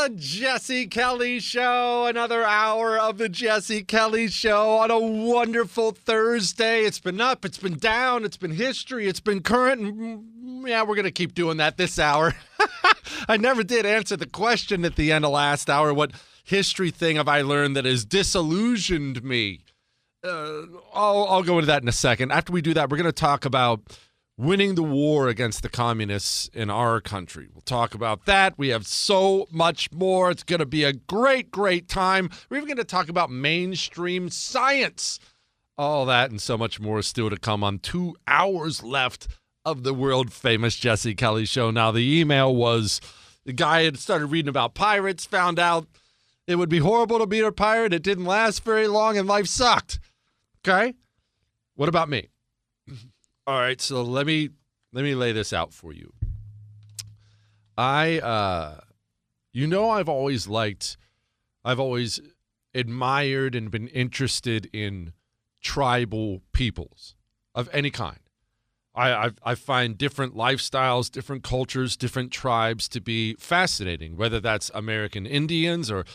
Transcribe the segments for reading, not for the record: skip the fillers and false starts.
The Jesse Kelly Show, another hour of the Jesse Kelly Show on a wonderful Thursday. It's been up, it's been down, it's been history, it's been current, and yeah, we're going to keep doing that this hour. I never did answer the question at the end of last hour, what history thing have I learned that has disillusioned me? I'll go into that in a second. After we do that, we're going to talk about winning the war against the communists in our country. We'll talk about that. We have so much more. It's going to be a great, great time. We're even going to talk about mainstream science. All that and so much more is still to come on 2 hours left of the world-famous Jesse Kelly Show. Now, the email was the guy had started reading about pirates, found out it would be horrible to be a pirate. It didn't last very long, and life sucked. Okay? What about me? All right, so let me lay this out for you. I've always admired and been interested in tribal peoples of any kind. I find different lifestyles, different cultures, different tribes to be fascinating, whether that's American Indians or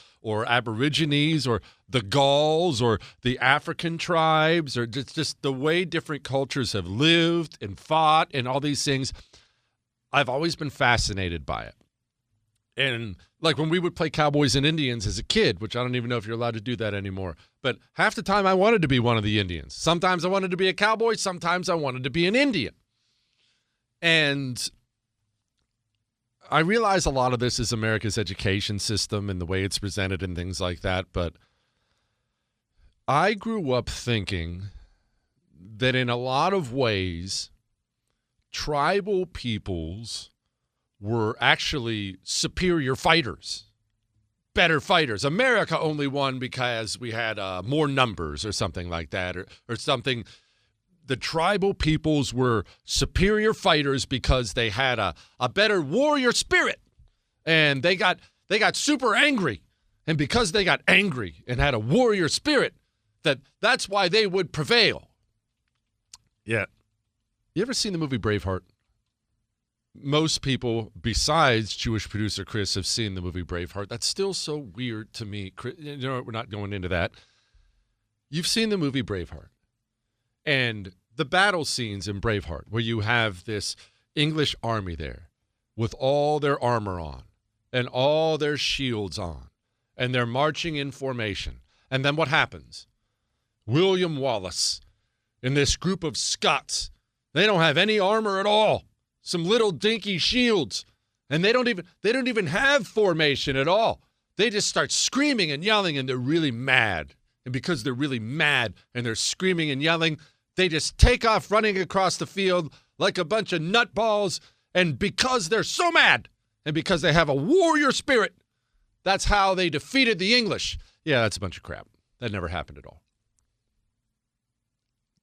Aborigines or the Gauls or the African tribes or just the way different cultures have lived and fought and all these things. I've always been fascinated by it. And like when we would play Cowboys and Indians as a kid, which I don't even know if you're allowed to do that anymore, but half the time I wanted to be one of the Indians. Sometimes I wanted to be a cowboy. Sometimes I wanted to be an Indian. And I realize a lot of this is America's education system and the way it's presented and things like that, but I grew up thinking that in a lot of ways, tribal peoples were actually superior fighters, better fighters. America only won because we had more numbers or something like that, or something. The tribal peoples were superior fighters because they had a better warrior spirit, and they got super angry, and because they got angry and had a warrior spirit, that's why they would prevail. Yeah. You ever seen the movie Braveheart? Most people, besides Jewish producer Chris, have seen the movie Braveheart. That's still so weird to me. You know, we're not going into that. You've seen the movie Braveheart. And the battle scenes in Braveheart, where you have this English army there with all their armor on and all their shields on, and they're marching in formation. And then what happens? William Wallace and this group of Scots, they don't have any armor at all. Some little dinky shields, and they don't even have formation at all. They just start screaming and yelling, and they're really mad. And because they're really mad and they're screaming and yelling, they just take off running across the field like a bunch of nutballs. And because they're so mad and because they have a warrior spirit, that's how they defeated the English. Yeah, that's a bunch of crap. That never happened at all.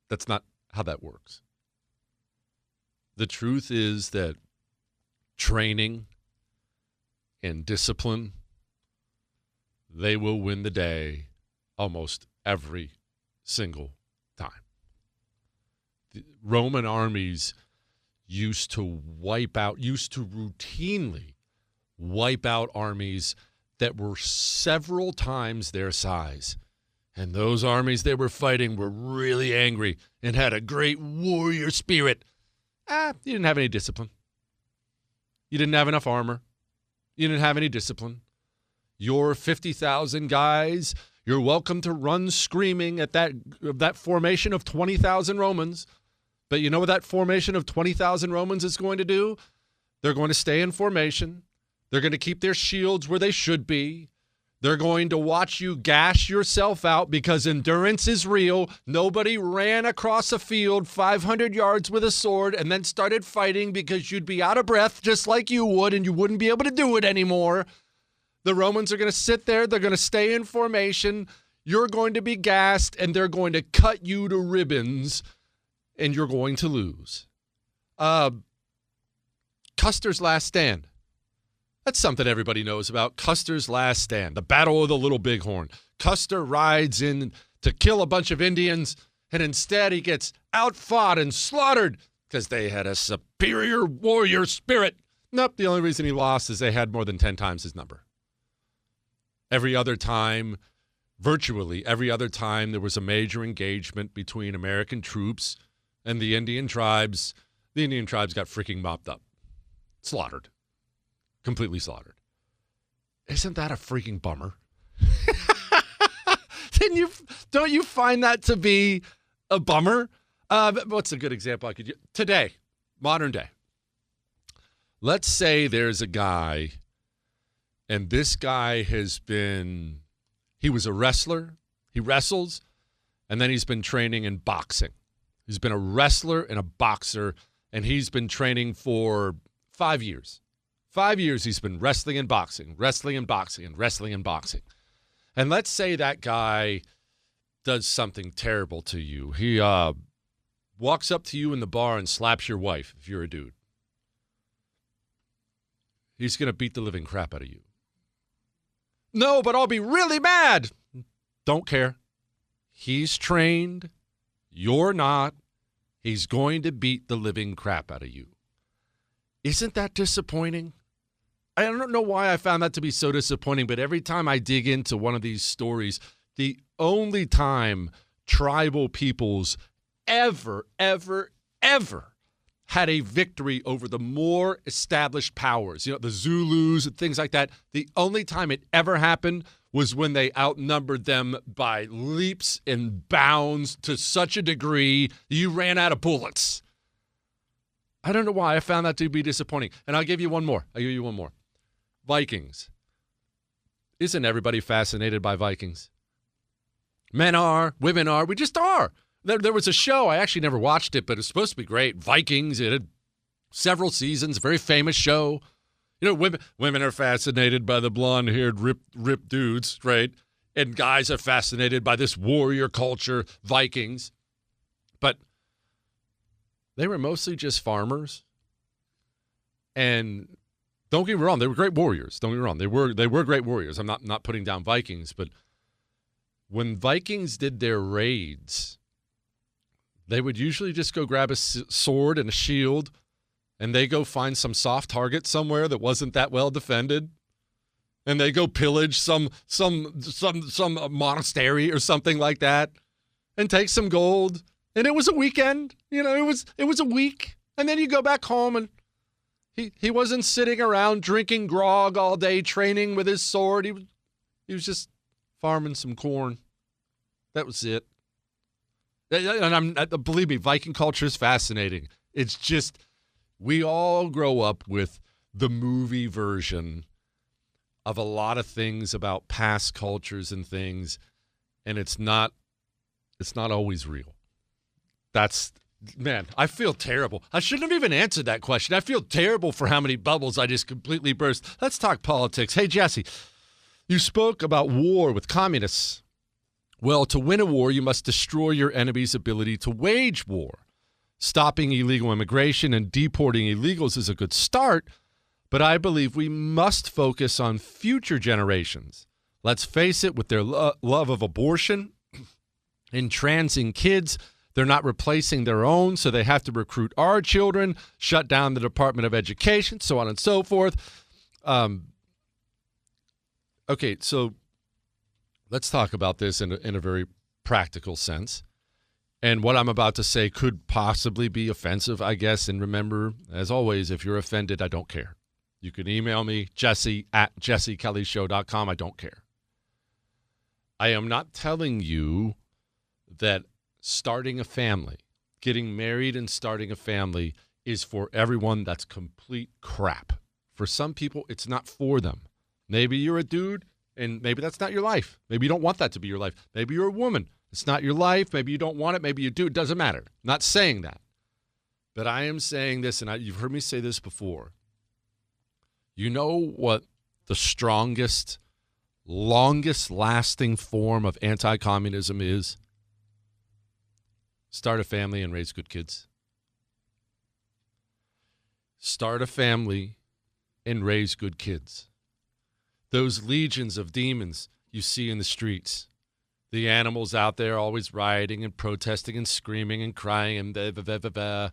That's not how that works. The truth is that training and discipline, they will win the day almost every single time. The Roman armies used to routinely wipe out armies that were several times their size. And those armies they were fighting were really angry and had a great warrior spirit. You didn't have any discipline. You didn't have enough armor. You didn't have any discipline. Your 50,000 guys, you're welcome to run screaming at that formation of 20,000 Romans. But you know what that formation of 20,000 Romans is going to do? They're going to stay in formation. They're going to keep their shields where they should be. They're going to watch you gash yourself out because endurance is real. Nobody ran across a field 500 yards with a sword and then started fighting because you'd be out of breath just like you would and you wouldn't be able to do it anymore. The Romans are going to sit there. They're going to stay in formation. You're going to be gassed and they're going to cut you to ribbons and you're going to lose. Custer's Last Stand. That's something everybody knows about. Custer's Last Stand, the Battle of the Little Bighorn. Custer rides in to kill a bunch of Indians, and instead he gets outfought and slaughtered because they had a superior warrior spirit. Nope, the only reason he lost is they had more than 10 times his number. Every other time, virtually every other time there was a major engagement between American troops and the Indian tribes got freaking mopped up. Slaughtered. Completely slaughtered. Isn't that a freaking bummer? Don't you find that to be a bummer? What's a good example I could use? Today, modern day. Let's say there's a guy, and this guy he was a wrestler. He wrestles, and then he's been training in boxing. He's been a wrestler and a boxer, and he's been training for 5 years. 5 years he's been wrestling and boxing, wrestling and boxing, and wrestling and boxing. And let's say that guy does something terrible to you. He walks up to you in the bar and slaps your wife if you're a dude. He's going to beat the living crap out of you. No, but I'll be really mad. Don't care. He's trained. You're not. He's going to beat the living crap out of you. Isn't that disappointing? I don't know why I found that to be so disappointing, but every time I dig into one of these stories, the only time tribal peoples ever had a victory over the more established powers, the Zulus and things like that, the only time it ever happened was when they outnumbered them by leaps and bounds to such a degree you ran out of bullets. I don't know why I found that to be disappointing. And I'll give you one more. Vikings. Isn't everybody fascinated by Vikings? Men are, women are, we just are. There was a show, I actually never watched it, but it's supposed to be great. Vikings, it had several seasons, a very famous show. Women are fascinated by the blonde-haired, ripped dudes, right? And guys are fascinated by this warrior culture, Vikings. But they were mostly just farmers. And don't get me wrong, they were great warriors. Don't get me wrong, they were great warriors. I'm not putting down Vikings, but when Vikings did their raids, they would usually just go grab a sword and a shield, and they go find some soft target somewhere that wasn't that well defended, and they go pillage some monastery or something like that, and take some gold. And it was a weekend, it was a week, and then you go back home, and he wasn't sitting around drinking grog all day, training with his sword. He was just farming some corn. That was it. And believe me, Viking culture is fascinating. It's just, we all grow up with the movie version of a lot of things about past cultures and things, and it's not always real. Man, I feel terrible. I shouldn't have even answered that question. I feel terrible for how many bubbles I just completely burst. Let's talk politics. Hey, Jesse, you spoke about war with communists. Well, to win a war, you must destroy your enemy's ability to wage war. Stopping illegal immigration and deporting illegals is a good start, but I believe we must focus on future generations. Let's face it, with their love of abortion and transing kids, they're not replacing their own, so they have to recruit our children, shut down the Department of Education, so on and so forth. Okay, so let's talk about this in a very practical sense. And what I'm about to say could possibly be offensive, I guess. And remember, as always, if you're offended, I don't care. You can email me, jesse@jessekellyshow.com. I don't care. I am not telling you that starting a family, getting married and starting a family is for everyone. That's complete crap. For some people, it's not for them. Maybe you're a dude, and maybe that's not your life. Maybe you don't want that to be your life. Maybe you're a woman. It's not your life. Maybe you don't want it. Maybe you do. It doesn't matter. I'm not saying that. But I am saying this, and you've heard me say this before. You know what the strongest, longest-lasting form of anti-communism is? Start a family and raise good kids. Start a family and raise good kids. Those legions of demons you see in the streets, the animals out there always rioting and protesting and screaming and crying and blah, blah, blah, blah, blah.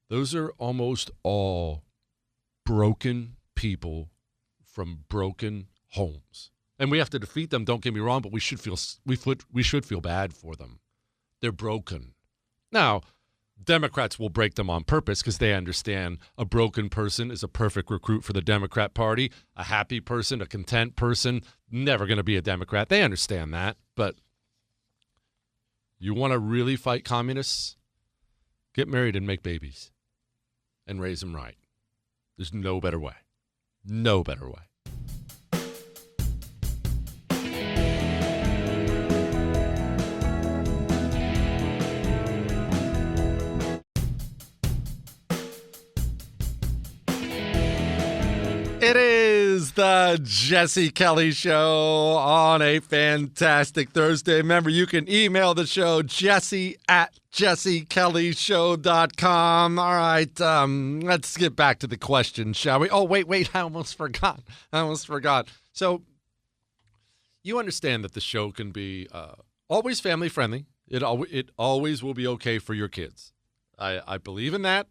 Those are almost all broken people from broken homes. And we have to defeat them, don't get me wrong, but we should feel bad for them. They're broken. Now, Democrats will break them on purpose because they understand a broken person is a perfect recruit for the Democrat Party. A happy person, a content person, never going to be a Democrat. They understand that. But you want to really fight communists? Get married and make babies and raise them right. There's no better way. No better way. It is the Jesse Kelly Show on a fantastic Thursday. Remember, you can email the show, jesse@jessekellyshow.com. All right, let's get back to the question, shall we? Oh, wait, I almost forgot. So you understand that the show can be always family-friendly. It always will be okay for your kids. I believe in that.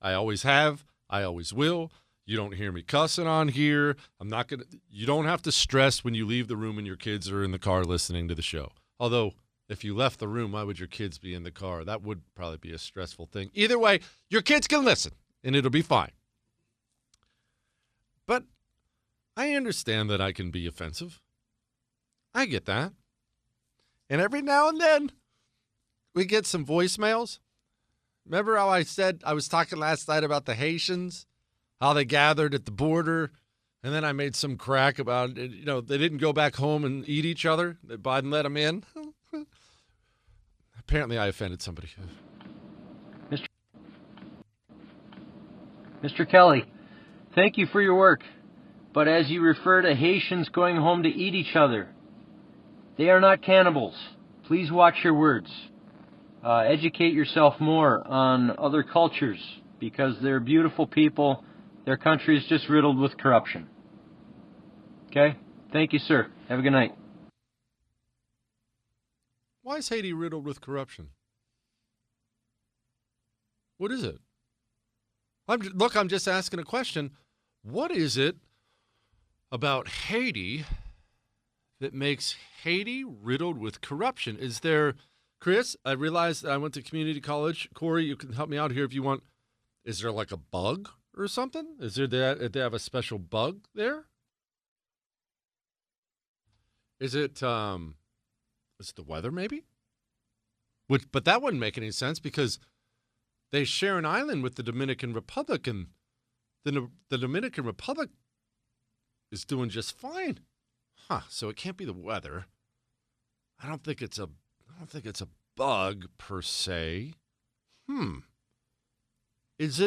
I always have. I always will. You don't hear me cussing on here. You don't have to stress when you leave the room and your kids are in the car listening to the show. Although, if you left the room, why would your kids be in the car? That would probably be a stressful thing. Either way, your kids can listen, and it'll be fine. But I understand that I can be offensive. I get that. And every now and then, we get some voicemails. Remember how I said I was talking last night about the Haitians? How they gathered at the border, and then I made some crack about, they didn't go back home and eat each other. That Biden let them in. Apparently I offended somebody. Mr. Kelly, thank you for your work. But as you refer to Haitians going home to eat each other, they are not cannibals. Please watch your words. Educate yourself more on other cultures because they're beautiful people. Their country is just riddled with corruption. Okay? Thank you, sir. Have a good night. Why is Haiti riddled with corruption? What is it? I'm just asking a question. What is it about Haiti that makes Haiti riddled with corruption? Is there, Chris, I realized I went to community college. Corey, you can help me out here if you want. Is there like a bug or something? Is there that they have a special bug there? Is it the weather maybe? But that wouldn't make any sense because they share an island with the Dominican Republic, and the Dominican Republic is doing just fine. So it can't be the weather. I don't think it's a bug per se. Is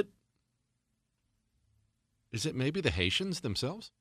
it maybe the Haitians themselves?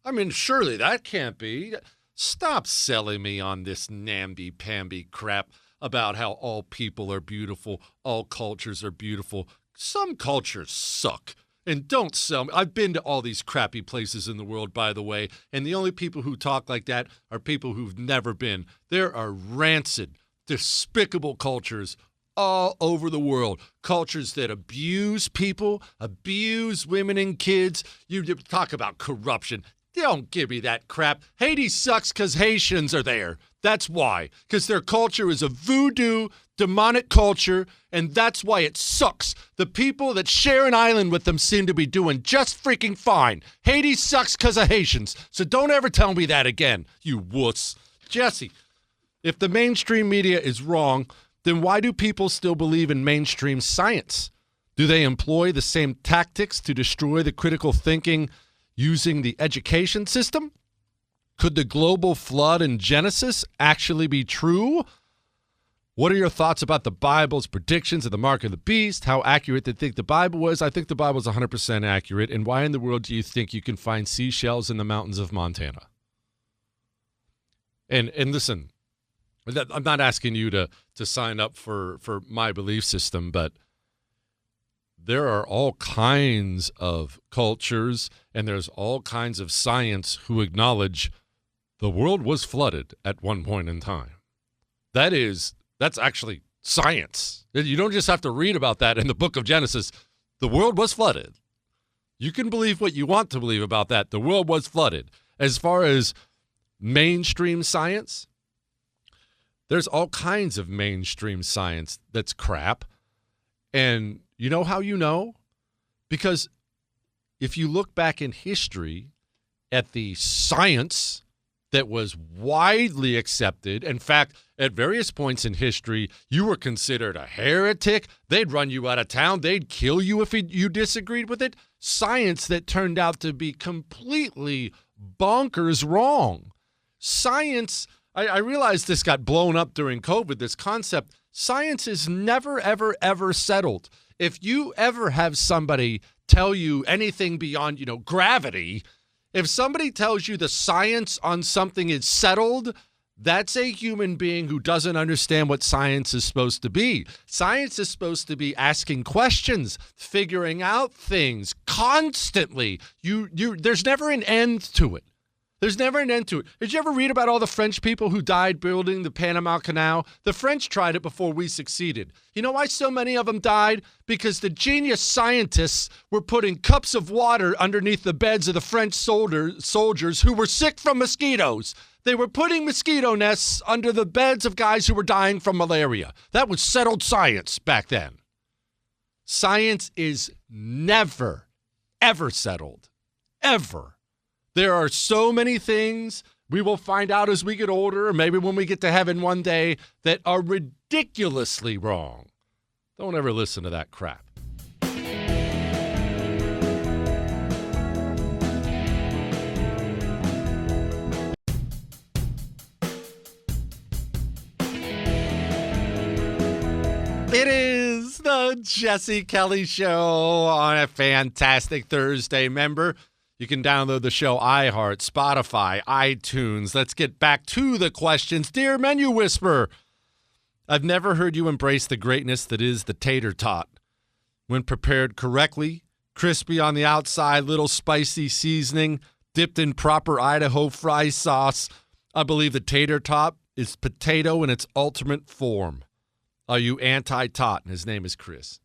I mean, surely that can't be. Stop selling me on this namby-pamby crap about how all people are beautiful, all cultures are beautiful. Some cultures suck. And don't sell me. I've been to all these crappy places in the world, by the way, and the only people who talk like that are people who've never been. There are rancid, despicable cultures all over the world. Cultures that abuse people, abuse women and kids. You talk about corruption. Don't give me that crap. Haiti sucks because Haitians are there. That's why. Because their culture is a voodoo, demonic culture, and that's why it sucks. The people that share an island with them seem to be doing just freaking fine. Haiti sucks because of Haitians. So don't ever tell me that again, you wuss. Jesse, if the mainstream media is wrong, then why do people still believe in mainstream science? Do they employ the same tactics to destroy the critical thinking using the education system? Could the global flood in Genesis actually be true? What are your thoughts about the Bible's predictions of the mark of the beast? How accurate do you think the Bible was? I think the Bible is 100% accurate. And why in the world do you think you can find seashells in the mountains of Montana? And listen, I'm not asking you to sign up for my belief system, but there are all kinds of cultures and there's all kinds of science who acknowledge the world was flooded at one point in time. That's actually science. You don't just have to read about that in the book of Genesis. The world was flooded. You can believe what you want to believe about that. The world was flooded. As far as mainstream science, there's all kinds of mainstream science that's crap. And you know how you know? Because if you look back in history at the science that was widely accepted, in fact, at various points in history, you were considered a heretic. They'd run you out of town. They'd kill you if you disagreed with it. Science that turned out to be completely bonkers wrong. Science, I realize this got blown up during COVID, this concept. Science is never, ever, ever settled. If you ever have somebody tell you anything beyond, gravity, if somebody tells you the science on something is settled, that's a human being who doesn't understand what science is supposed to be. Science is supposed to be asking questions, figuring out things constantly. There's never an end to it. There's never an end to it. Did you ever read about all the French people who died building the Panama Canal? The French tried it before we succeeded. You know why so many of them died? Because the genius scientists were putting cups of water underneath the beds of the French soldiers who were sick from mosquitoes. They were putting mosquito nests under the beds of guys who were dying from malaria. That was settled science back then. Science is never, ever settled. Ever. There are so many things we will find out as we get older, or maybe when we get to heaven one day, that are ridiculously wrong. Don't ever listen to that crap. It is the Jesse Kelly Show on a fantastic Thursday. Remember, you can download the show iHeart, Spotify, iTunes. Let's get back to the questions. Dear Menu Whisperer, I've never heard you embrace the greatness that is the tater tot. When prepared correctly, crispy on the outside, little spicy seasoning, dipped in proper Idaho fry sauce, I believe the tater tot is potato in its ultimate form. Are you anti-tot? His name is Chris.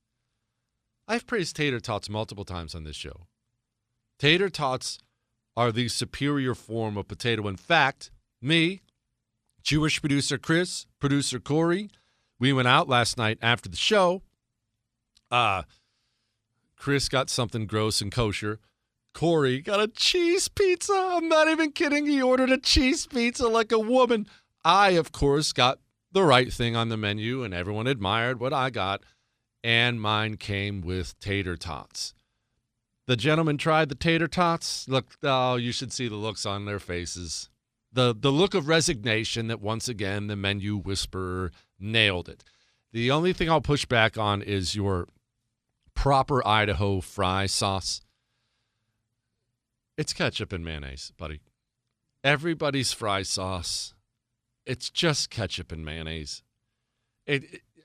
I've praised tater tots multiple times on this show. Tater tots are the superior form of potato. In fact, me, Jewish producer Chris, producer Corey, we went out last night after the show. Chris got something gross and kosher. Corey got a cheese pizza. I'm not even kidding. He ordered a cheese pizza like a woman. I, of course, got the right thing on the menu, and everyone admired what I got, and mine came with tater tots. The gentleman tried the tater tots. Look, oh, you should see the looks on their faces. The look of resignation that, once again, the Menu Whisperer nailed it. The only thing I'll push back on is your proper Idaho fry sauce. It's ketchup and mayonnaise, buddy. Everybody's fry sauce, it's just ketchup and mayonnaise. And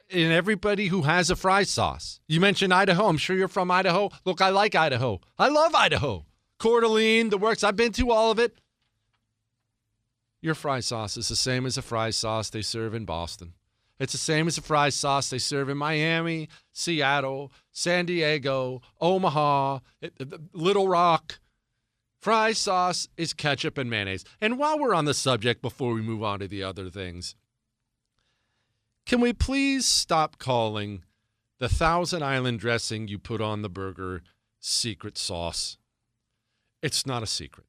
everybody who has a fry sauce. You mentioned Idaho. I'm sure you're from Idaho. Look, I like Idaho. I love Idaho. Coeur d'Alene, the works. I've been to all of it. Your fry sauce is the same as a fry sauce they serve in Boston. It's the same as a fry sauce they serve in Miami, Seattle, San Diego, Omaha, Little Rock. Fry sauce is ketchup and mayonnaise. And while we're on the subject, before we move on to the other things, can we please stop calling the Thousand Island dressing you put on the burger secret sauce? It's not a secret.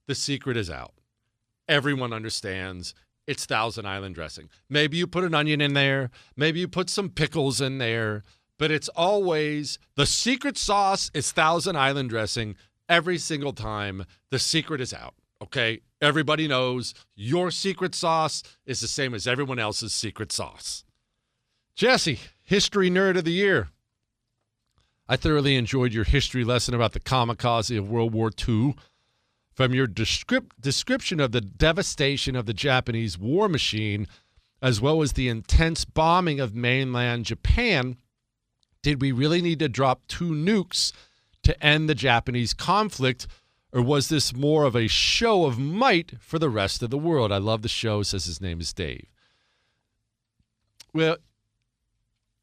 The secret is out. Everyone understands it's Thousand Island dressing. Maybe you put an onion in there. Maybe you put some pickles in there. But it's always the secret sauce is Thousand Island dressing every single time. The secret is out. Okay? Everybody knows your secret sauce is the same as everyone else's secret sauce. Jesse, History Nerd of the Year. I thoroughly enjoyed your history lesson about the kamikaze of World War II. From your description of the devastation of the Japanese war machine, as well as the intense bombing of mainland Japan, did we really need to drop 2 nukes to end the Japanese conflict, or was this more of a show of might for the rest of the world? I love the show, says his name is Dave. Well,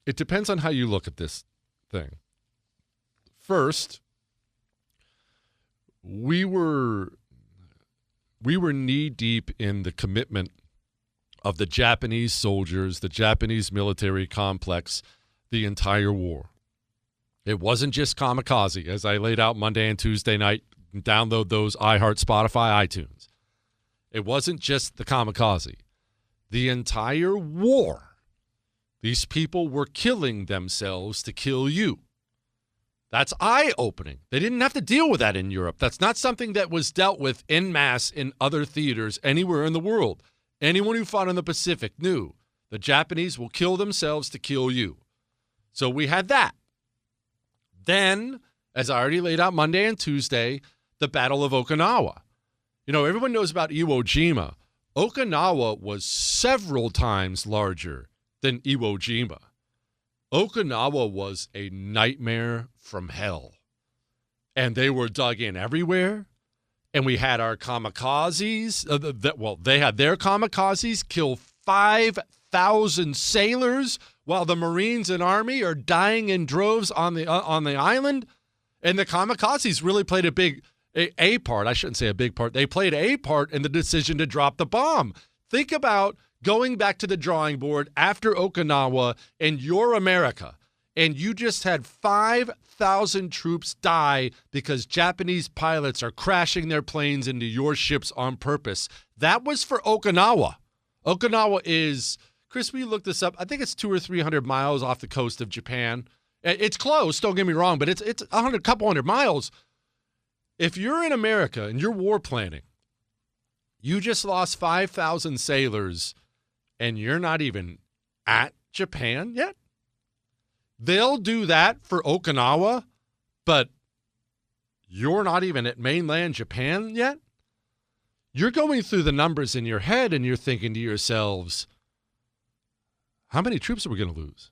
it depends on how you look at this thing. First, we were knee deep in the commitment of the Japanese soldiers, the Japanese military complex, the entire war. It wasn't just kamikaze, as I laid out Monday and Tuesday night. Download those iHeart, Spotify, iTunes. It wasn't just the kamikaze. The entire war, these people were killing themselves to kill you. That's eye-opening. They didn't have to deal with that in Europe. That's not something that was dealt with en masse in other theaters anywhere in the world. Anyone who fought in the Pacific knew the Japanese will kill themselves to kill you. So we had that. Then, as I already laid out Monday and Tuesday, the Battle of Okinawa. You know, everyone knows about Iwo Jima. Okinawa was several times larger than Iwo Jima. Okinawa was a nightmare from hell. And they were dug in everywhere. And we had our kamikazes. They had their kamikazes kill 5,000 sailors while the Marines and Army are dying in droves on the island. And the kamikazes really played a part. I shouldn't say a big part. They played a part in the decision to drop the bomb. Think about going back to the drawing board after Okinawa and you're America, and you just had 5,000 troops die because Japanese pilots are crashing their planes into your ships on purpose. That was for Okinawa. Okinawa is, Chris, we looked this up. I think it's 200 or 300 miles off the coast of Japan. It's close, don't get me wrong, but it's a couple hundred miles. If you're in America and you're war planning, you just lost 5,000 sailors and you're not even at Japan yet? They'll do that for Okinawa, but you're not even at mainland Japan yet? You're going through the numbers in your head and you're thinking to yourselves, how many troops are we going to lose?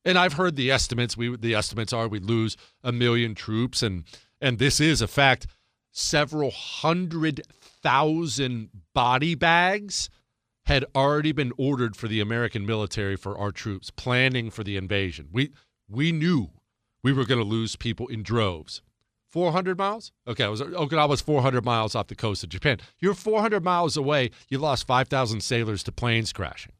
And I've heard the estimates. The estimates are we lose 1 million troops, and this is a fact. Several 100,000 body bags had already been ordered for the American military for our troops, planning for the invasion. We knew we were going to lose people in droves. 400 miles? Okay, Okinawa's 400 miles off the coast of Japan. You're 400 miles away. You lost 5,000 sailors to planes crashing.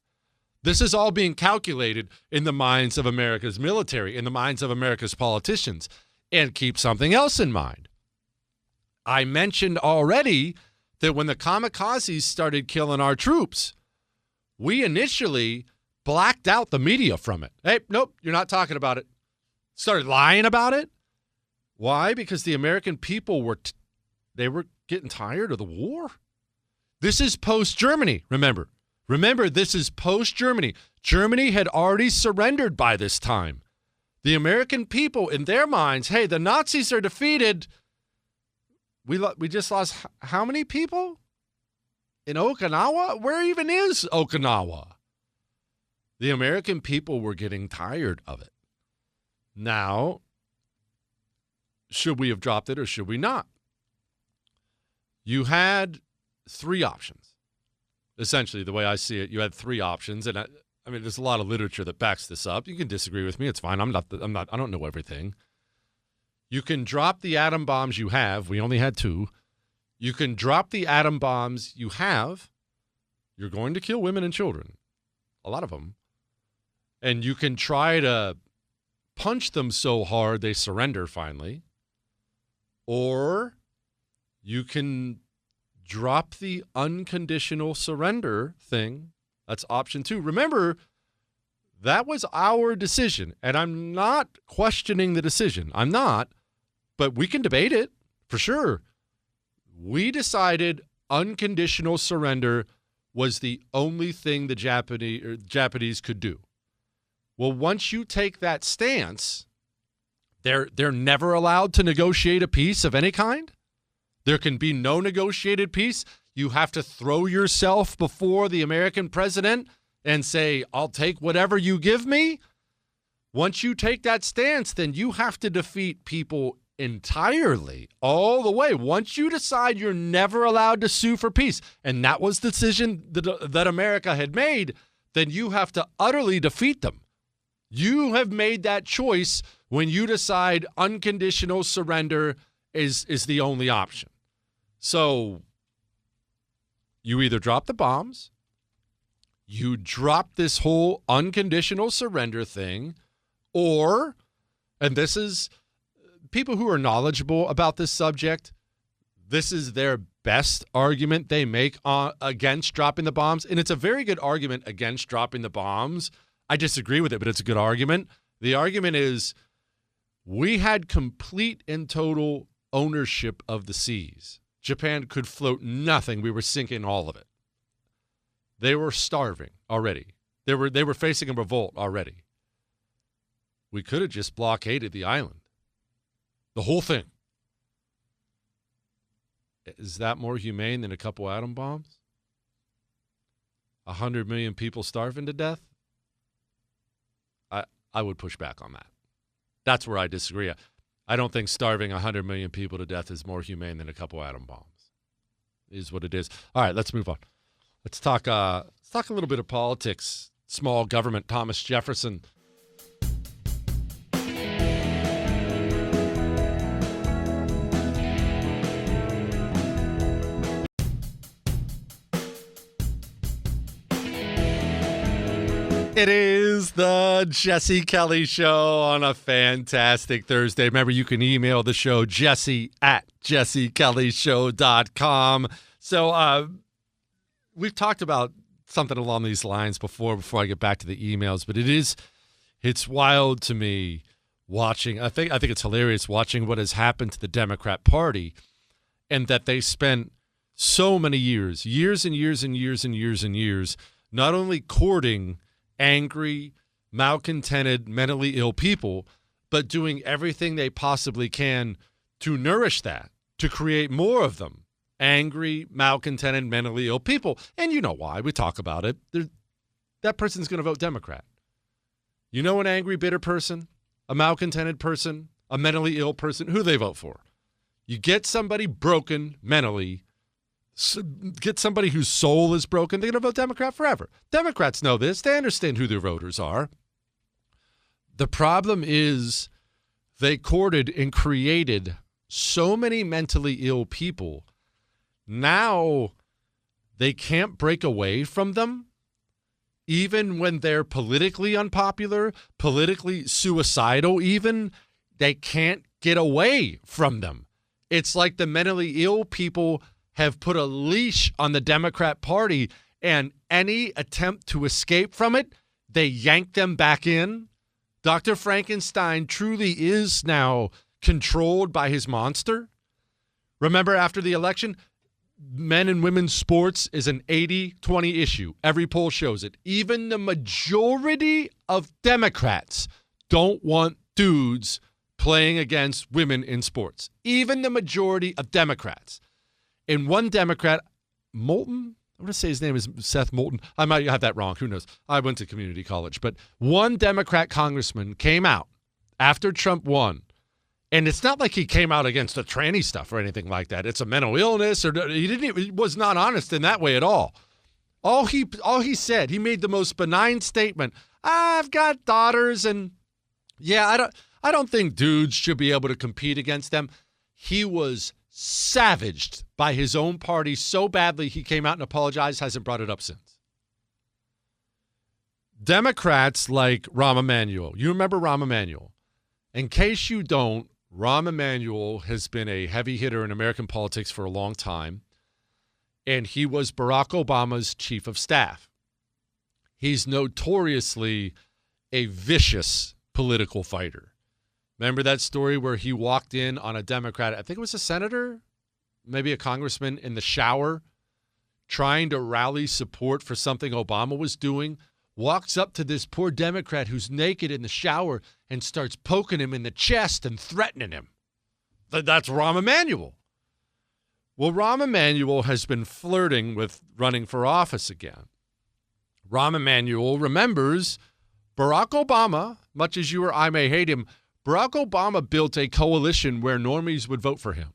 This is all being calculated in the minds of America's military, in the minds of America's politicians. And keep something else in mind. I mentioned already that when the kamikazes started killing our troops, we initially blacked out the media from it. Hey, nope, you're not talking about it. Started lying about it. Why? Because the American people were getting tired of the war. This is post-Germany, remember. Remember, this is post-Germany. Germany had already surrendered by this time. The American people, in their minds, hey, the Nazis are defeated. We just lost how many people? In Okinawa? Where even is Okinawa? The American people were getting tired of it. Now, should we have dropped it or should we not? You had three options. Essentially, the way I see it, you had three options, and I mean, there's a lot of literature that backs this up. You can disagree with me; it's fine. I don't know everything. You can drop the atom bombs you have. We only had two. You can drop the atom bombs you have. You're going to kill women and children, a lot of them, and you can try to punch them so hard they surrender finally, or you can drop the unconditional surrender thing. That's option two. Remember, that was our decision, and I'm not questioning the decision. I'm not, but we can debate it for sure. We decided unconditional surrender was the only thing the Japanese could do. Well, once you take that stance, they're never allowed to negotiate a peace of any kind. There can be no negotiated peace. You have to throw yourself before the American president and say, I'll take whatever you give me. Once you take that stance, then you have to defeat people entirely, all the way. Once you decide you're never allowed to sue for peace, and that was the decision that America had made, then you have to utterly defeat them. You have made that choice when you decide unconditional surrender is the only option. So you either drop the bombs, you drop this whole unconditional surrender thing, or, and this is people who are knowledgeable about this subject, this is their best argument they make against dropping the bombs. And it's a very good argument against dropping the bombs. I disagree with it, but it's a good argument. The argument is we had complete and total ownership of the seas. Japan could float nothing. We were sinking all of it. They were starving already. They were facing a revolt already. We could have just blockaded the island. The whole thing. Is that more humane than a couple atom bombs? 100 million people starving to death? I would push back on that. That's where I disagree. I don't think starving 100 million people to death is more humane than a couple atom bombs. It is what it is. All right, let's move on. Let's talk a little bit of politics. Small government. Thomas Jefferson. It is the Jesse Kelly Show on a fantastic Thursday. Remember, you can email the show, jesse@jessekellyshow.com. So we've talked about something along these lines before I get back to the emails, but it's wild to me watching. I think it's hilarious watching what has happened to the Democrat Party, and that they spent so many years and years, not only courting angry, malcontented, mentally ill people, but doing everything they possibly can to nourish that, to create more of them. Angry, malcontented, mentally ill people. And you know why. We talk about it. That person's going to vote Democrat. You know an angry, bitter person, a malcontented person, a mentally ill person, who do they vote for? You get somebody broken mentally, get somebody whose soul is broken, they're going to vote Democrat forever. Democrats know this. They understand who their voters are. The problem is they courted and created so many mentally ill people. Now they can't break away from them, even when they're politically unpopular, politically suicidal even. They can't get away from them. It's like the mentally ill people have put a leash on the Democrat Party, and any attempt to escape from it, they yank them back in. Dr. Frankenstein truly is now controlled by his monster. Remember, after the election, men and women's sports is an 80-20 issue. Every poll shows it. Even the majority of Democrats don't want dudes playing against women in sports. Even the majority of Democrats. And one Democrat, Moulton, I want to say his name is Seth Moulton. I might have that wrong. Who knows? I went to community college. But one Democrat congressman came out after Trump won. And it's not like he came out against the tranny stuff or anything like that. It's a mental illness, or he was not honest in that way at all. All he said, he made the most benign statement. I've got daughters, and yeah, I don't think dudes should be able to compete against them. He was savaged by his own party so badly he came out and apologized, hasn't brought it up since. Democrats like Rahm Emanuel. You remember Rahm Emanuel. In case you don't, Rahm Emanuel has been a heavy hitter in American politics for a long time, and he was Barack Obama's chief of staff. He's notoriously a vicious political fighter. Remember that story where he walked in on a Democrat, I think it was a senator, maybe a congressman, in the shower, trying to rally support for something Obama was doing, walks up to this poor Democrat who's naked in the shower and starts poking him in the chest and threatening him. That's Rahm Emanuel. Well, Rahm Emanuel has been flirting with running for office again. Rahm Emanuel remembers Barack Obama, much as you or I may hate him, Barack Obama built a coalition where normies would vote for him.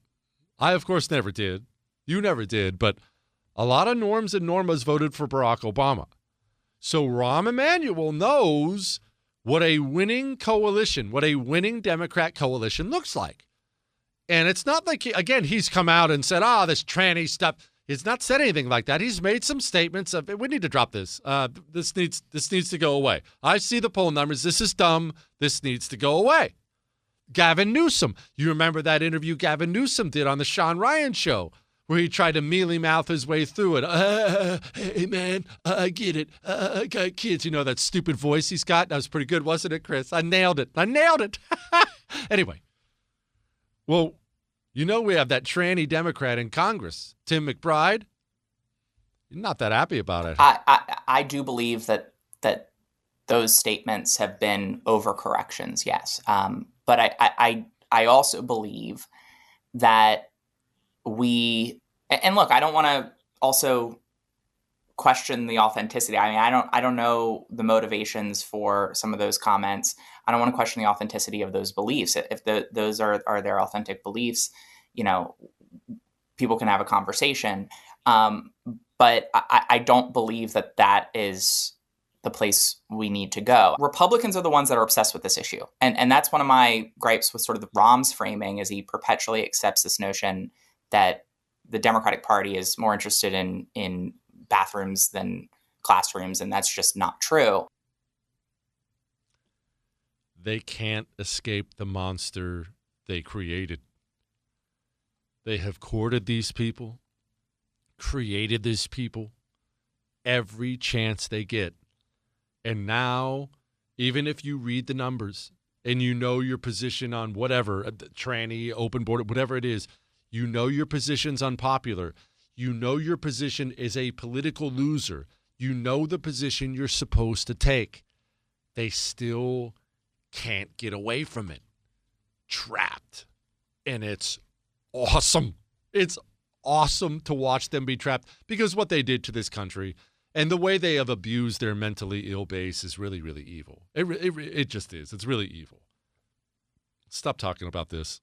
I, of course, never did. You never did. But a lot of norms and normas voted for Barack Obama. So Rahm Emanuel knows what a winning coalition, what a winning Democrat coalition looks like. And it's not like, he's come out and said, this tranny stuff. He's not said anything like that. He's made some statements of, we need to drop this. This needs to go away. I see the poll numbers. This is dumb. This needs to go away. Gavin Newsom. You remember that interview Gavin Newsom did on the Sean Ryan show where he tried to mealy-mouth his way through it. Hey, man, I get it. I got kids. You know that stupid voice he's got? That was pretty good, wasn't it, Chris? I nailed it. Anyway. Well, we have that tranny Democrat in Congress, Tim McBride. You're not that happy about it. I do believe that those statements have been overcorrections, yes. But I also believe that and look, I don't want to also question the authenticity. I mean, I don't know the motivations for some of those comments. I don't want to question the authenticity of those beliefs. If those are their authentic beliefs, people can have a conversation. But I don't believe that is the place we need to go. Republicans are the ones that are obsessed with this issue. And that's one of my gripes with sort of the Rahm's framing, is he perpetually accepts this notion that the Democratic Party is more interested in bathrooms than classrooms, and that's just not true. They can't escape the monster they created. They have courted these people, created these people, every chance they get. And now, even if you read the numbers and you know your position on whatever, tranny, open border, whatever it is, you know your position's unpopular. You know your position is a political loser. You know the position you're supposed to take. They still can't get away from it. Trapped. And it's awesome. It's awesome to watch them be trapped, because what they did to this country and the way they have abused their mentally ill base is really, really evil. It just is. It's really evil. Stop talking about this.